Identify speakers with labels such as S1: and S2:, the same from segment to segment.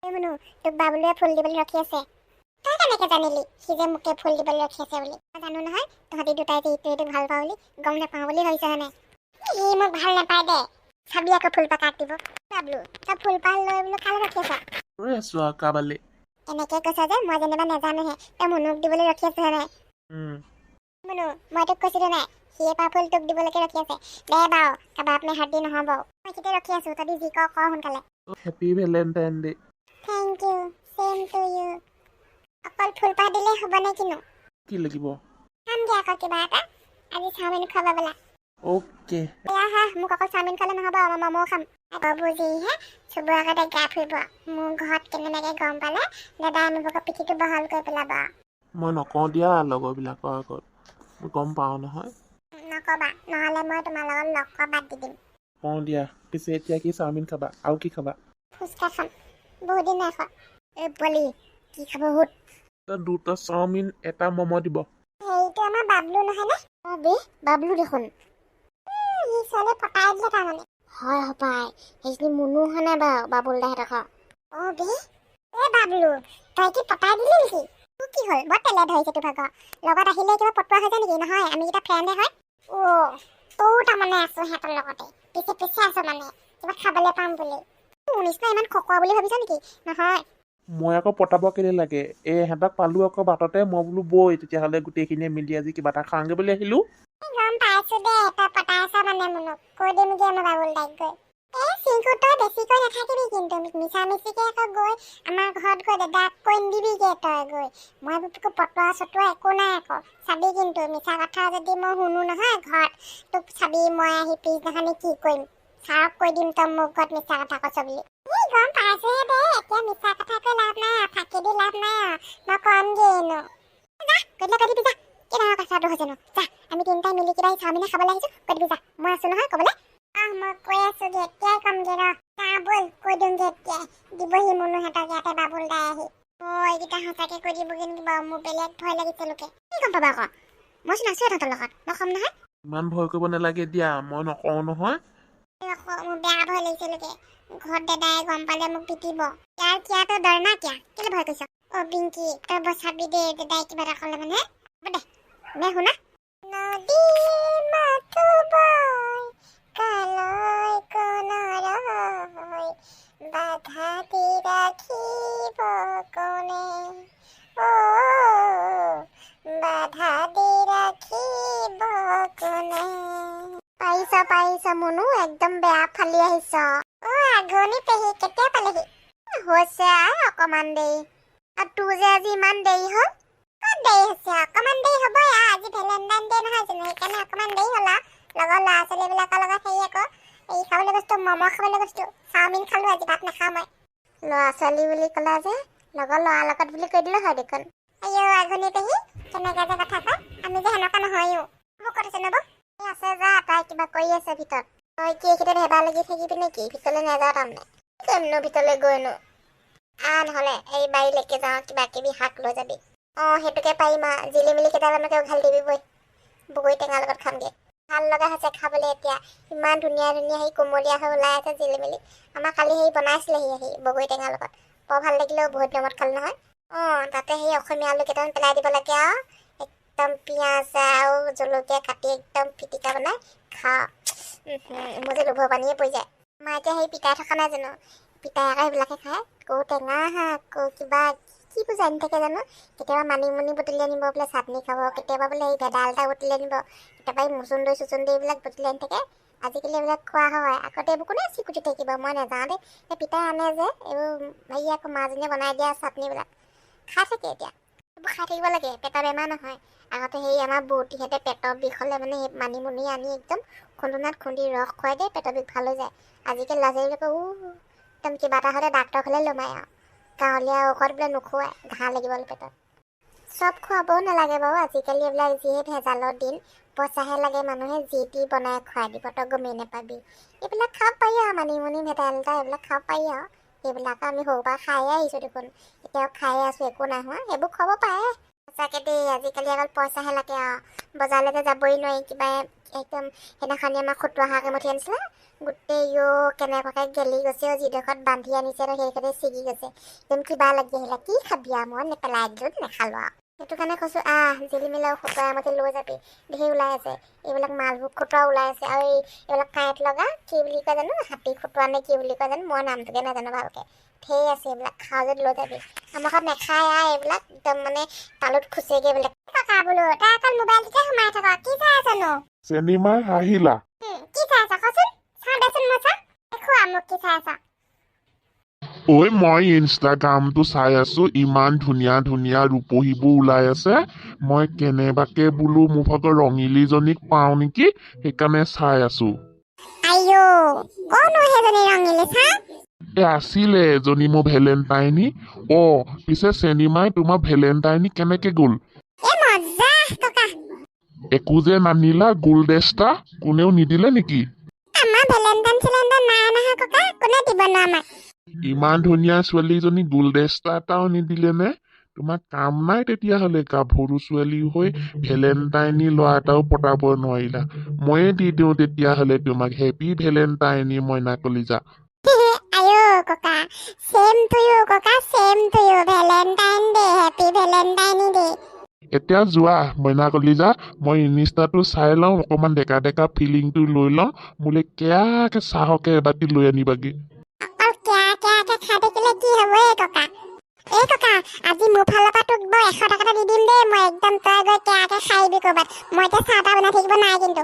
S1: এই মনু তোক বাবুলে ফুল দিবলৈ ৰখি আছে। তই কেনেকে জানিলি সি যে মোকে ফুল দিবলৈ ৰখি আছে বুলি? মই জানো নহয় তহঁতি দুটাই যে ইটোক ভাল পাওঁ বুলি। গম নাপাওঁ বুলি ভাবিছ হয়নে? সি মোক ভাল নাপায় দে। চাবি আকৌ ফুলপাহ কাক দিব। বাবলু তই ফুলপাহ লৈ বোলো কালে ৰখি আছ?
S2: ৰৈ আছো আৰু কাবালে।
S1: এনেকে কৈছ যে মই যেনিবা নাজানোহে তই মুনুক দিবলৈ ৰখি আছ হয় নাই? মুনু মই তোক কৈছিলো নাই সি এপাহ ফুল তোক দিবলৈকে ৰখি আছে। দে বাৰু কাবাৰ আপুনি হাত দি নহ'ব। মই কেতিয়া ৰখি আছো তহঁতি যি ক সোনকালে।
S2: Happy valentine day.
S1: Thank you same to you. অকল ফুলপাহ দিলেই হ'ব নে কিনো?
S2: কি লাগিব?
S1: খামগে আকৌ কিবা এটা। আজি চাওমিন খুৱাবা বোলা।
S2: অ'কে।
S1: হা মোক অকল চাওমিন খালে নহ'ব মই ম'ম' খাম। বাবু যিহে চবৰে আগতে গা ফুৰিব। মোৰ ঘৰত কেনেবাকে গম পালে দাদাই মোক পিঠিটো বহল কৰি পেলাব।
S2: মই নকওঁ দিয়া লগৰবিলাকৰ আগত। মই গম পাওঁ নহয়।
S1: নকবা নহ'লে মই তোমাৰ লগত লগ কৰা বাদ দি দিম।
S2: কওঁ দিয়া। পিছে এতিয়া কি চাওমিন খাবা আৰু কি খাবা?
S1: ফুচকা খাম। বহুত দিন নাই খোৱা। এই পোৱালি কি খাব সুধ?
S2: দুটা চাওমিন এটা ম'ম' দিব।
S1: সেইটো আমাৰ বাবলু নহয়নে? অ বে বাবলু দেখোন। সি ছোৱালী পতাই দিলে তাৰমানে। হয় হপাই সেইখিনি মুনু হোৱা নাই বাৰু বাবুল দাহঁতক। অ বে এ বাবলু তই কি পতাই দিলি নেকি? তোৰ কি হ'ল বৰ তেলে ধৰিছে তোৰ ভাগৰ। লগত আহিলে কিবা পটোৱা হৈ যায় নেকি? নহয় আমি কেইটা ফ্ৰেণ্ডে হয়। অ তয়ো তাৰমানে আছো সিহঁতৰ লগতে পিছে পিছে আছো মানে কিবা খাবলৈ পাম বুলি। মোৰ নিচিনা ইমান খকুৱা বুলি ভাবিছ নেকি? নহয়
S2: মই আকৌ পতাব কেলে লাগে? এহেঁতক পালো আকৌ বাটতে। মই বোলো বৈ তেতিয়াহ'লে গোটেইখিনিয়ে মিলি আজি কিবা এটা খাওঁগে বুলি আহিলো।
S1: গম পাইছো দে তই পতাই আছ মানে মুনুক। কৈ দিমগে মই বাবুল দাইক গৈ। চিংকু তই বেছিকৈ নাথাকিবি কিন্তু মিছা মিছিকে আকৌ গৈ আমাৰ ঘৰত গৈ দাদাক কৈ নিদিবিগে তই গৈ। মই তোক পটোৱা চটোৱা একো নাই আকৌ। চাবি কিন্তু মিছা কথা যদি মই শুনো নহয় ঘৰত তোক চাবি মই আহি পিছদিনাখনি কি কৰিম। ছাৰক কৈ দিম তই মোৰ ঘৰত মিছা কথা কৈছ বুলি। গম পাইছোহে দে এতিয়া মিছা কথা কৈ লাভ নাই আৰু ফাঁকি দি লাভ নাই আৰু। মই কমগে এনো। যা গৈ কৈ দিবি যা। কি ডাঙৰ কথাটো হৈছে নো? যা আমি তিনিটাই মিলি কিবা চাওমিনে খাবলৈ আহিছো। কৈ দিবি যা মই আছো নহয় ক'বলৈ। মই কৈ আছোগে এতিয়াই কমগে ৰ। যা ব'ল কৈ দিওঁগে এতিয়াই। দিবহি মুনুহঁতক ইয়াতে বাবুল দাই আহি। এইকেইটা সঁচাকে কৈ দিবগে নেকি বাৰু? মোৰ বেলেগ ভয় লাগিছে লোকে। কি গম পাবা আকৌ? মইচোন আছোৱে তহঁতৰ লগত। মই কম নহয়।
S2: ইমান ভয় কৰিব নালাগে দিয়া। মই নকওঁ নহয়।
S1: মোৰ বেয়া ভয় লাগিছে লোকে। ঘৰত দাদাই গম পালে মোক পিটিব। ইয়াৰ কিয়াটো ডৰ না কিয়া? কেলে ভয় কৰিছ? অ পিংকি তই বচাবি দে দাদাই কিবা এটা ক'লে মানে। হ'ব দে নে শুনা। নদীৰ মাথো বয় কালৈ কোনৰয় বাধা দি ৰাখিব কোনে? বাধা দি ৰাখিব কোনে? পাৰিছ মুনু একদম বেয়া ফালি আহিছ। আগনি পেহী কেতিয়া পালেহি? হৈছে আৰু অকমান দেৰি। আৰু তোৰ যে আজি ইমান দেৰি হ'ল? ক'ত দেৰি হৈছে? অকমান দেৰি হ'বই আৰু। আজি ভেলেণ্টাইন ডে নহয় জানো? সেইকাৰণে অকমান দেৰি হ'ল আৰু। লগৰ ল'ৰা ছোৱালীবিলাকৰ লগত হেৰি আকৌ এই খাবলৈ গৈছো ম'ম' খাবলৈ গৈছো। চাওমিন খালো আজি ভাত নাখাওঁ মই। ল'ৰা ছোৱালী বুলি ক'লা যে লগৰ ল'ৰাৰ লগত বুলি কৈ দিলে হয় দেখোন। আইঅ আগনি পেহী কেনেকে যে কথা কয়। আমি যে সেনেকুৱা নহয়ও। মোক কথা নব আছে যা তাই কিবা কৰি আছে ভিতৰত। তই কি এইকেইটা ভেবা লাগি থাকিবি নেকি? ভিতৰলৈ নাযাওঁ তাৰমানে। কেমনো ভিতৰলৈ গৈনো? নহ'লে এই বাৰীলৈকে যাওঁ কিবা কিবি শাক লৈ যাবি। সেইটোকে পাৰিম আৰু জিলিমিলি কেইটামানকে উঘালি দিবি বৈ। বগৰী টেঙাৰ লগত খামগে। ভাল লগা হৈছে খাবলৈ এতিয়া। ইমান ধুনীয়া ধুনীয়া সেই কোমলীয়া হৈ ওলাই আছে জিলিমিলি। আমাৰ কালি সেই বনাইছিলেহি আহি বগৰী টেঙাৰ লগত। বৰ ভাল লাগিলেও বহুত দিনত খালো নহয়। তাতে সেই অসমীয়া আলু কেইটামান পেলাই দিব লাগে আৰু একদম পিঁয়াজ আৰু জলকীয়া কাটি একদম পিটিকা বনাই খাওঁ। মোৰ যে লোভৰ পানীয়ে পৰি যায়। আমাৰ এতিয়া সেই পিতাই থকা নাই জানো? পিতাই আকৌ সেইবিলাকে খায়। আকৌ টেঙা শাক আকৌ কিবা কি বুজাই আনি থাকে জানো? কেতিয়াবা মানিমুনি বুটলি আনিব বোলে চাটনি খাব। কেতিয়াবা বোলে সেই ভেদাইলতা বুটলি আনিব। কেতিয়াবা এই মচুন্দৈ চুচুন্দৈ এইবিলাক বুটলি আনি থাকে। আজিকালি এইবিলাক খোৱা হয়। আগতে এইবোৰ কোনে চিকুটি থাকিব মই নাযাওঁ দেই। সেই পিতাই আনে যে এইবোৰ হেৰি আকৌ মাজনীয়ে বনাই দিয়া চাটনিবিলাক খাই থাকে এতিয়া। এইবোৰ খাই থাকিব লাগে পেটৰ বেমাৰ নহয়। আগতে সেই আমাৰ বৌতিহঁতে পেটৰ বিষ হ'লে মানে সেই মানিমুনি আনি একদম খুন্দুনাত খুন্দি ৰস খুৱাই দিয়ে পেটৰ বিষ ভাল হৈ যায়। আজিকালি ল'ৰা ছোৱালীবিলাকে একদম কিবা এটা হ'লে ডাক্তৰৰ ঘৰলৈ লমাই আৰু গাঁৱলীয়া ঔষধ বোলে নোখোৱাই ঘাঁহ লাগিব পেটত। চব খুৱাবও নালাগে বাৰু। আজিকালি এইবিলাক যিহে ভেজালৰ দিন। পইচাহে লাগে মানুহে যি টি বনাই খুৱাই দিব তই গমেই নাপাবি। এইবিলাক খাব পাৰি আৰু মানিমুনি ভেদাইলতা এইবিলাক খাব পাৰি আৰু সেইবিলাক আমি সৰুৰ পৰা খায়ে আহিছোঁ দেখোন। এতিয়াও খায়ে আছোঁ একো নাই হোৱা। সেইবোৰ খুৱাব পাৰে। সঁচাকে দেই আজিকালি অকল পইচাহে লাগে আৰু বজাৰলৈকে যাবই নোৱাৰি কিবা একদম সেইদিনাখনি আমাক খুতুৱা হাঁহ এমুঠি আনিছিলে গোটেই কেনেকুৱাকৈ গেলি গৈছে যিডোখৰত বান্ধি আনিছে সেইডোখৰতে ছিগি গৈছে একদম কিবা লাগি আহিলে কি খাবি আৰু মই নেপেলাই দিলোঁ নেখালোঁ আৰু সেইটো কাৰণে কৈছোঁ জিলি মিলাও খুতুৱা এমুঠি লৈ যাবি ধেৰ ওলাই আছে এইবিলাক মালভোগ খুতুৱা ওলাই আছে আৰু এইবিলাক কাঁইট লগা কি বুলি কয় জানো হাতী খুতুৱা নে কি বুলি কয় জানো মই নামটোকে নাজানো ভালকৈ ধেৰ আছে এইবিলাক খাওঁ যদি লৈ যাবি আমাৰ ঘৰত নেখায় এইবিলাক একদম মানে তালুত খুচেগে এইবিলাক টকা বোলো তই অকল মোবাইলটোতে সোমাই থাক কি চাই আছনো
S2: চিনেমা আহিলা
S1: কি চাই আছ কচোন চাওঁ দেচোন মই চাওঁ দেখুৱা মোক কি চাই আছ
S3: ঐ মই ইনষ্টাগ্ৰামটো চাই আছো ইমান ধুনীয়া ধুনীয়া ৰূপহীবোৰ ওলাই আছে মই কেনেবাকে বোলো মোৰ ভাগৰ ৰঙিলীজনীক পাওঁ নেকি সেইকাৰণে চাই আছো
S1: আইও কোন সেইজনী ৰঙিলী চা
S3: আছিলে এজনী মোৰ ভেলেণ্টাইনী পিছে চেনিমাই তোমাৰ ভেলেণ্টাইনী কেনেকে গ'ল
S1: মজা ককা
S3: একো যে নানিলা গোল্ডেষ্টা কোনেও নিদিলে নেকি
S1: আমাৰ ভেলেণ্টাইন চেলেণ্টাইন নাই নহয় ককা কোনে দিব ন আমাক
S3: ইমান ধুনীয়া ছোৱালীজনী গোল্ডেষ্টা এটাও নিদিলে নে তোমাৰ কাম নাই তেতিয়াহ'লে গাভৰু ছোৱালী হৈ ভেলেণ্টাইনী ল'ৰা এটাও পতাব নোৱাৰিলা ময়ে দি দিওঁ তেতিয়াহ'লে তোমাক হেপী ভেলেণ্টাইনী মইনা কলিজা
S1: আইও ককা সেম টু ইউ ককা same to you valentine day happy valentine day
S3: এতিয়া যোৱা মইনা কলিজা মই ইনষ্টাটো চাই লওঁ অকণমান ডেকা ডেকা ফিলিংটো লৈ লওঁ মোলে কেয়াকে চাহকে এবাটি লৈ আনিবাগে
S1: অকল কেয়াকে খাই থাকিলে কি হ'ব এই ককা আজি মোৰ ফালৰ পৰা তোক মই 100 টকা দি দিম দেই মই একদম তই গৈ কেয়াকে খাই দিবি ক'ৰবাত মই এতিয়া চাহ তাহ বনাই থাকিব নাই কিন্তু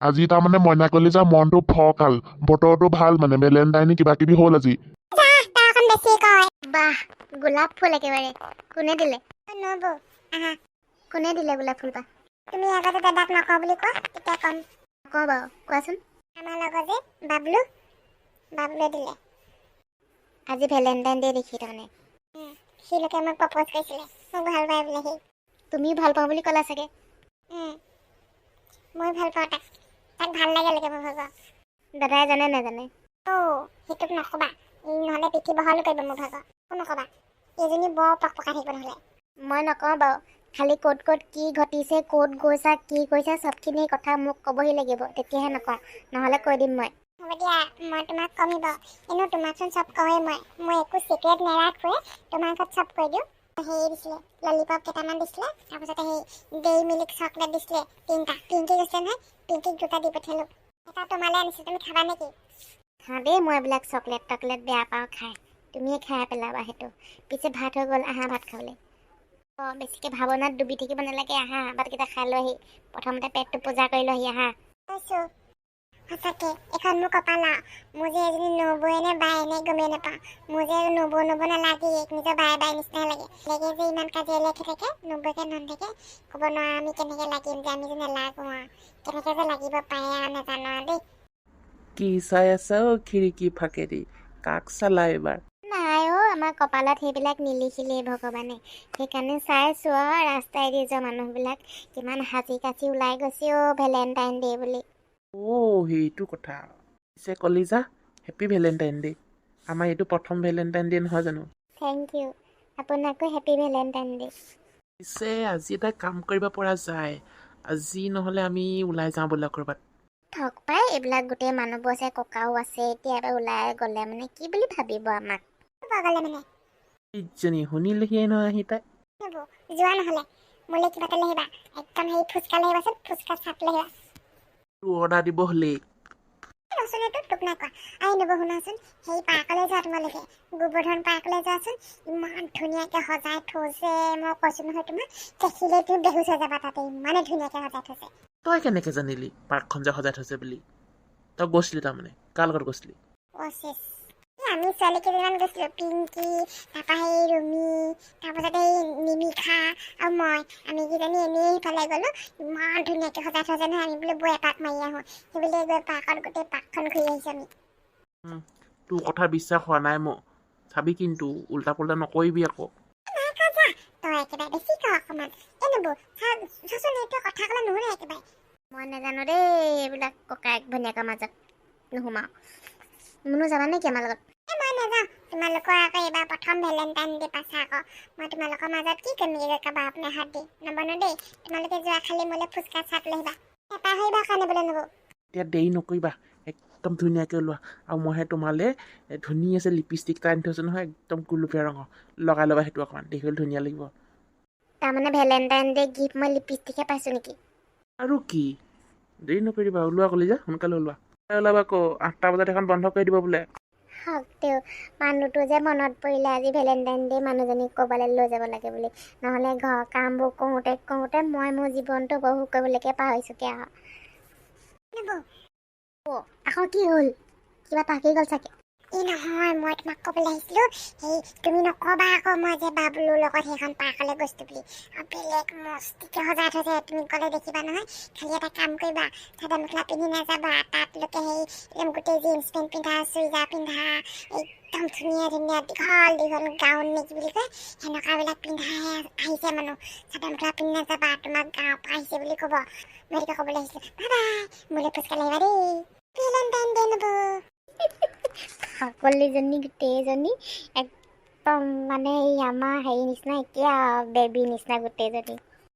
S3: আজি তাৰমানে মইনা কলিজা মনটো ফৰকাল বতৰটো ভাল মানে ভেলেণ্টাইনী কিবা কিবি হ'ল আজি
S1: তই অকণ বেছি কয় বাহ গোলাপ ফুল একেবাৰে কোনে দিলে নবৌ আহা কোনে দিলে গোলাপ ফুল পা তুমি আগতে দাদাক নকওঁ বুলি কোৱা তেতিয়া কম নকওঁ বাৰু কোৱাচোন আমাৰ লগত যে বাবলুৱে দিলে আজি ভেলেণ্টাইন ডে দেখি তাৰমানে সি লোকে মোক প্ৰপ'জ কৰিছিলে মোক ভাল পায় বোলে সি তুমিও ভাল পাওঁ বুলি ক'লা চাগে মই ভাল পাওঁ তাক ভাল লাগে মোৰ ভাগৰ দাদাই জানে নাজানে সেইটোক নক'বা নহ'লে পিঠি বহলো কৰিব মোৰ ভাগৰ নক'বা এইজনী বৰ পকপকাই থাকিব নহ'লে মই নকওঁ বাৰু খালি ক'ত কি ঘটিছে ক'ত গৈছা কি কৰিছা চবখিনি কথা মোক ক'বহি লাগিব তেতিয়াহে নকওঁ নহ'লে কৈ দিম মই হ'ব দিয়া মই তোমাক কমি বাৰু এনেও তোমাকচোন চব কওঁৱেই মই একো চিক্ৰেট নেৰাখোৱে তোমাৰ ঘৰত চব কৈ দিওঁ হেৰি দিছিলে ললিপপ কেইটামান দিছিলে তাৰপিছতে সেই ডেইৰী মিল্ক চকলেট দিছিলে 3টা পিংকি গৈছে নহয় পিংকিক 2টা দি পঠিয়ালোঁ এটা তোমালৈ আনিছোঁ তুমি খাবা নেকি খাওঁ দেই মই এইবিলাক চকলেট টকলেট বেয়া পাওঁ খাই তুমিয়ে খাই পেলাবা সেইটো পিছে ভাত হৈ গ'ল আহা ভাত খাবলৈ বেছিকৈ ভাৱনাত ডুবি থাকিব নালাগে আহা ভাতকেইটা খাই লৈ আহি প্ৰথমতে পেটটো পূজা কৰি লৈ আহি আহা কৈছোঁ সঁচাকে এখন মোৰ কপাল মোৰ যে এজনী নবৌৱে নে বাই নে গমেই নাপাওঁ মোৰ যে নবৌ নালাগে নিজৰ বাই নিচিনাই লাগে যে ইমান কাজিয়া লাগি থাকে নবৌকে নাথাকে ক'ব নোৱাৰা আমি কেনেকৈ লাগিম যে আমি যে নালাগো কেনেকৈ যে লাগিব পাৰে নাজানো দেই
S2: কি চাই আছা খিৰিকী ফাকেদি কাক চালা এইবাৰ
S1: নাই আমাৰ কপালত সেইবিলাক নিলিখিলে ভগৱানে সেইকাৰণে চাইছো ৰাস্তাইদি যোৱা মানুহবিলাক কিমান সাজি কাচি ওলাই গৈছে ভেলেণ্টাইন ডে বুলি
S2: সেইটো কথা পিছে কলিজা হেপী ভেলেণ্টাইন ডে আমাৰ এইটো প্ৰথম ভেলেণ্টাইন ডে নহয় জানো
S1: থেংক ইউ আপোনাকো হেপী ভেলেণ্টাইন ডে
S2: পিছে আজি এটা কাম কৰিব পৰা যায় আজি নহ'লে আমি ওলাই যাওঁ বোলা ক'ৰবাত
S1: থক পাই এইবিলাক গোটেই মানুহবোৰ আছে ককাও আছে এতিয়া এবাৰ ওলাই গ'লে মানে কি বুলি ভাবিব আমাক গ'লে মানে
S2: ইজনী শুনিলেহিয়ে নহয় আহি তাই
S1: যোৱা নহ'লে মোলৈ কিবা এটা লৈ আহিবা একদম সেই ফুচকা লৈ আহিবাচোন ফুচকা চাট লৈ আহিবা
S2: তোৰ অৰ্ডাৰ দিব হ'লেই
S1: তোক নাই কোৱা আহি নব শুনাচোন সেই পাৰ্কলৈ যোৱা তোমালোকে গোবৰ্ধন পাৰ্কলৈ যোৱাচোন ইমান ধুনীয়াকৈ সজাই থৈছে মই কৈছোঁ নহয় তোমাক দেখিলে তুমি বেহুচ হৈ যাবা তাতে ইমানে ধুনীয়াকৈ সজাই থৈছে
S2: তই কেনেকৈ জানিলি পাৰ্কখন যে সজাই থৈছে বুলি তই গৈছিলি তাৰমানে কাৰ লগত গৈছিলি
S1: আমি ছোৱালী কেইজনমান গৈছিলোঁ পিংকি তাৰপৰা সেই ৰুমি তাৰপাছতে সেই নিমিষা আৰু মই আমি কেইজনী এনেই সিফালে গ'লোঁ ইমান ধুনীয়াকৈ সজাই থৈছে নহয় আমি বোলে বৈ এপাক মাৰি আহোঁ সেইবুলি গৈ পাৰ্কত গোটেই পাৰ্কখন ঘূৰি আহিছোঁ আমি
S2: তোৰ কথা বিশ্বাস হোৱা নাই মোক চাবি কিন্তু উল্টা পুল্টা নকৰিবি আকৌ
S1: তই একেবাৰে বেছি কওঁ অকণমান নবৌ চাচোন এইটো কথা ক'লে নুশুনে একেবাৰে মই নাজানো দেই এইবিলাক ককায়েক ভনীয়েকৰ মাজত নোসোমাওঁ মুনু যাবা নেকি আমাৰ লগত মই নাযাওঁ তোমালোকৰ আকৌ এইবাৰ প্ৰথম ভেলেণ্টাইন ডে পাছা আকৌ মই তোমালোকৰ মাজত কি কৰিম কাবাৰ আপোনাৰ হাত দি নবনো দেই তোমালোকে যোৱা খালি মোলৈ ফুচকা চাট লৈ আহিবা এপাৰ হৈবা খানিবলৈ নবৌ
S2: এতিয়া দেৰি নকৰিবা একদম ধুনীয়াকৈ ওলোৱা আৰু মইহে তোমালৈ ধুনীয়া লিপষ্টিক এটা আনি থৈছোঁ নহয় একদম গুলপীয়া ৰঙৰ লগাই ল'বা সেইটো অকণমান দেখিবলৈ ধুনীয়া লাগিব
S1: তাৰমানে ভেলেণ্টাইন ডে গিফ্ট মই লিপষ্টিকহে পাইছোঁ নেকি
S2: আৰু কি দেৰি নকৰিবা ওলোৱা ক'লি যে সোনকালে ওলোৱা ওলাবা আকৌ 8টা বজাত এখন বন্ধ কৰি দিব বোলে
S1: হওক তেওঁ মানুহটো যে মনত পৰিলে আজি ভেলেণ্টাইন ডে মানুহজনীক ক'বলৈ লৈ যাব লাগে বুলি নহ'লে ঘৰৰ কামবোৰ কৰোঁতে মই মোৰ জীৱনটো উপভোগ কৰিবলৈকে পাহৰিছোঁগৈ আৰু আকৌ কি হ'ল কিবা পাকি গ'ল চাগে এই নহয় মই তোমাক ক'বলৈ আহিছিলোঁ সেই তুমি নক'বা আকৌ মই যে বাবলুৰ লগত সেইখন পাৰ্কলৈ গৈছিলোঁ বুলি আৰু বেলেগ মস্তিকে সজাই থৈছে তুমি গ'লে দেখিবা নহয় খালি এটা কাম কৰিবা চাদৰ মেখেলা পিন্ধি নাযাবা তাতলৈকে সেই একদম গোটেই জিন্স পেণ্ট পিন্ধা চুইজাৰ পিন্ধা একদম ধুনীয়া ধুনীয়া দীঘল গাউন নেকি বুলি কয় সেনেকুৱাবিলাক পিন্ধাহে আহিছে মানুহ চাদৰ মেখেলা পিন্ধি নাযাবা তোমাক গাঁৱৰ পৰা আহিছে বুলি ক'ব মই তেতিয়া ক'বলৈ আহিছিলোঁ বাই বাই মোলৈ ফুচকা আহিবা দেই ভেলেণ্টাইন ডে নব সকলোজনী গোটেইজনী একদম মানে এই আমাৰ হেৰি নিচিনা এতিয়া বেবী নিচিনা গোটেইজনী